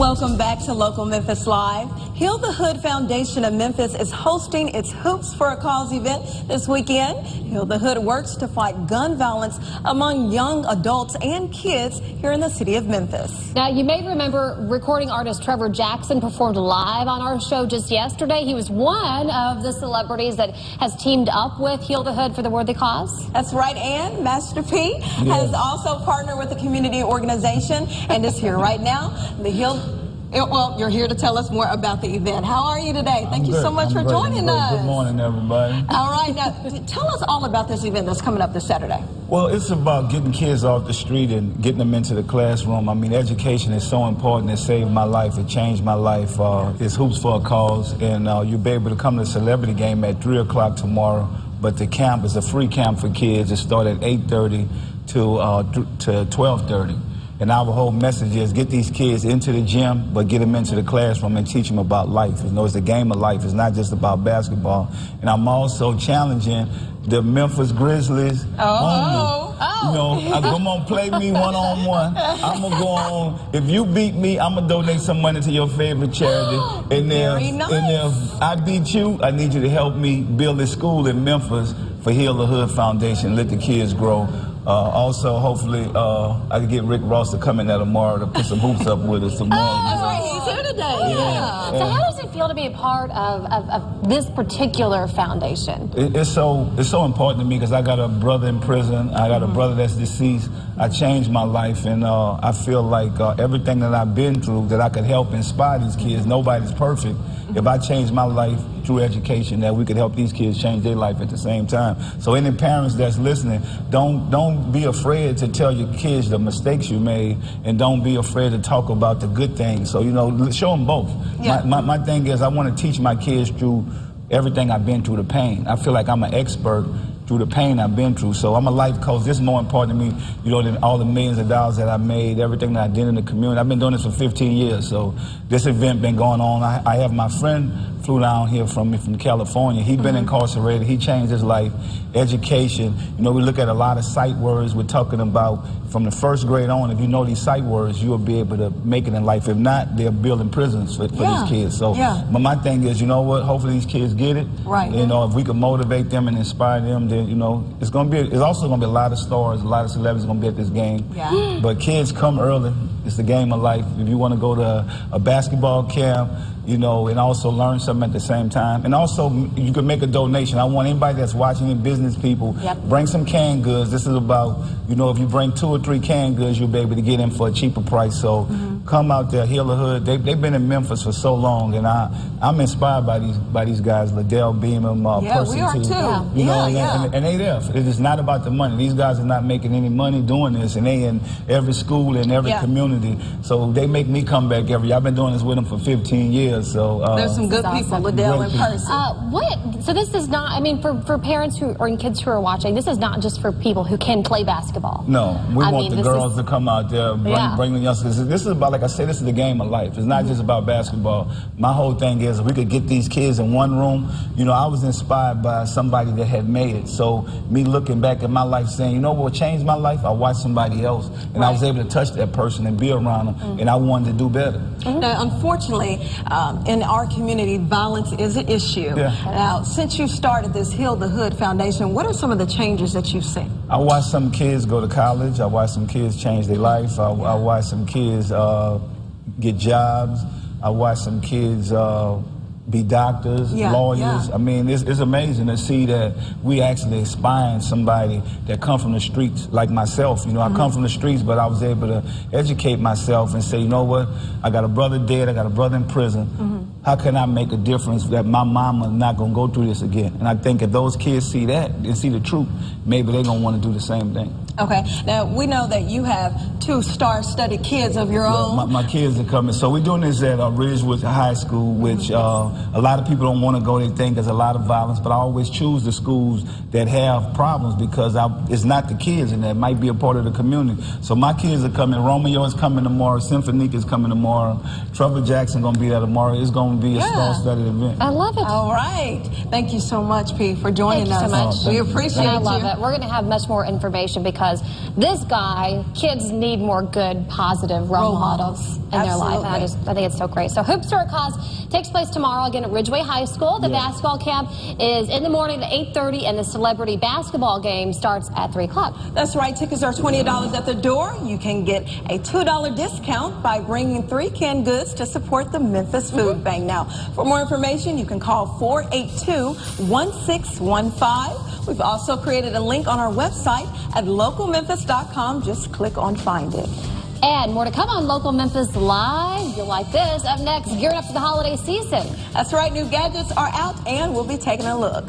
Welcome back to Local Memphis Live. The Hood Foundation of Memphis is hosting its Hoops for a Cause event this weekend. The Hood works to fight gun violence among young adults and kids here in the city of Memphis. Now, you may remember recording artist Trevor Jackson performed live on our show just yesterday. He was one of the celebrities that has teamed up with the Hood for the worthy cause. That's right, and Master P has also partnered with a community organization and is here right now. Well, you're here to tell us more about the event. How are you today? Thank you so much for joining us. Good morning, everybody. All right, now tell us all about this event that's coming up this Saturday. Well, it's about getting kids off the street and getting them into the classroom. I mean, education is so important. It saved my life. It changed my life. It's Hoops for a Cause, and you'll be able to come to the celebrity game at 3 o'clock tomorrow. But the camp is a free camp for kids. It starts at 8:30 to 12:30. And our whole message is get these kids into the gym, but get them into the classroom and teach them about life. You know, it's a game of life. It's not just about basketball. And I'm also challenging the Memphis Grizzlies. You know, come on, play me one-on-one. I'm going to go on. If you beat me, I'm going to donate some money to your favorite charity. And if I beat you, I need you to help me build a school in Memphis for the Hood Foundation. Let the kids grow. Also, hopefully, I can get Rick Ross to come in there tomorrow to put some hoops up with us tomorrow. That's right, he's here today. Yeah. So how does it feel to be a part of this particular foundation? It's so important to me because I got a brother in prison. I got a brother that's deceased. I changed my life, and I feel like everything that I've been through, that I could help inspire these kids. Nobody's perfect. If I change my life through education, that we could help these kids change their life at the same time. So any parents that's listening, don't be afraid to tell your kids the mistakes you made, and don't be afraid to talk about the good things. So, you know, show them both. Yeah. My thing is I want to teach my kids through everything I've been through, the pain. I feel like I'm an expert through the pain I've been through. So I'm a life coach. This is more important to me, you know, than all the millions of dollars that I made, everything that I did in the community. I've been doing this for 15 years, so this event been going on. I have my friend flew down here from California. He'd been incarcerated. He changed his life. Education. You know, we look at a lot of sight words. We're talking about from the first grade on. If you know these sight words, you'll be able to make it in life. If not, they're building prisons for these kids. So, but my thing is, you know what? Hopefully these kids get it. Right. You know, if we can motivate them and inspire them, then you know, it's also gonna be a lot of stars, a lot of celebrities gonna be at this game. Yeah. But kids, come early. It's the game of life. If you want to go to a basketball camp, you know, and also learn something at the same time. And also, you can make a donation. I want anybody that's watching, business people, bring some canned goods. This is about, you know, if you bring 2 or 3 canned goods, you'll be able to get in for a cheaper price. So come out there, Heal the Hood. They've been in Memphis for so long, and I'm inspired by these guys, Ladell Beamon, Percy. We are too. You know, and they there. It is not about the money. These guys are not making any money doing this, and they in every school and every community. So they make me come back every year. I've been doing this with them for 15 years. So there's some good people, Ladell and Percy. So this is not, I mean, for parents who or kids who are watching, this is not just for people who can play basketball. No, we want the girls to come out there, bring the youngsters. This is about, like I said, this is the game of life. It's not just about basketball. My whole thing is if we could get these kids in one room. You know, I was inspired by somebody that had made it. So me looking back at my life saying, you know what changed my life? I watched somebody else, and I was able to touch that person and be around them, and I wanted to do better. Now, unfortunately, in our community, violence is an issue. Now, since you started this Heal the Hood Foundation, what are some of the changes that you've seen? I watched some kids go to college. I watched some kids change their life. I watched some kids get jobs. I watched some kids be doctors, lawyers. I mean, it's amazing to see that we actually inspiring somebody that come from the streets like myself. You know, I come from the streets, but I was able to educate myself and say, you know what, I got a brother dead, I got a brother in prison. How can I make a difference that my mama is not going to go through this again? And I think if those kids see that and see the truth, maybe they're going to want to do the same thing. Okay. Now, we know that you have 2 star-studded kids of your own. My kids are coming. So we're doing this at Ridgewood High School, which a lot of people don't want to go. They think there's a lot of violence, but I always choose the schools that have problems because it's not the kids in there. It might be a part of the community. So my kids are coming. Romeo is coming tomorrow. Symphonique is coming tomorrow. Trevor Jackson going to be there tomorrow. It's going to be a star-studded event. I love it. All right. Thank you so much, P, for joining us. Thank you so much. We appreciate you. I love it. We're going to have much more information because because this guy, kids need more good, positive role models in their life. And I think it's so great. So Hoops for a Cause takes place tomorrow again at Ridgeway High School. The basketball camp is in the morning at 8:30, and the celebrity basketball game starts at 3 o'clock. That's right. Tickets are $20 at the door. You can get a $2 discount by bringing 3 canned goods to support the Memphis Food Bank. Now, for more information, you can call 482-1615. We've also created a link on our website at localmemphis.com. Just click on Find It. And more to come on Local Memphis Live. You'll like this. Up next, gearing up for the holiday season. That's right. New gadgets are out, and we'll be taking a look.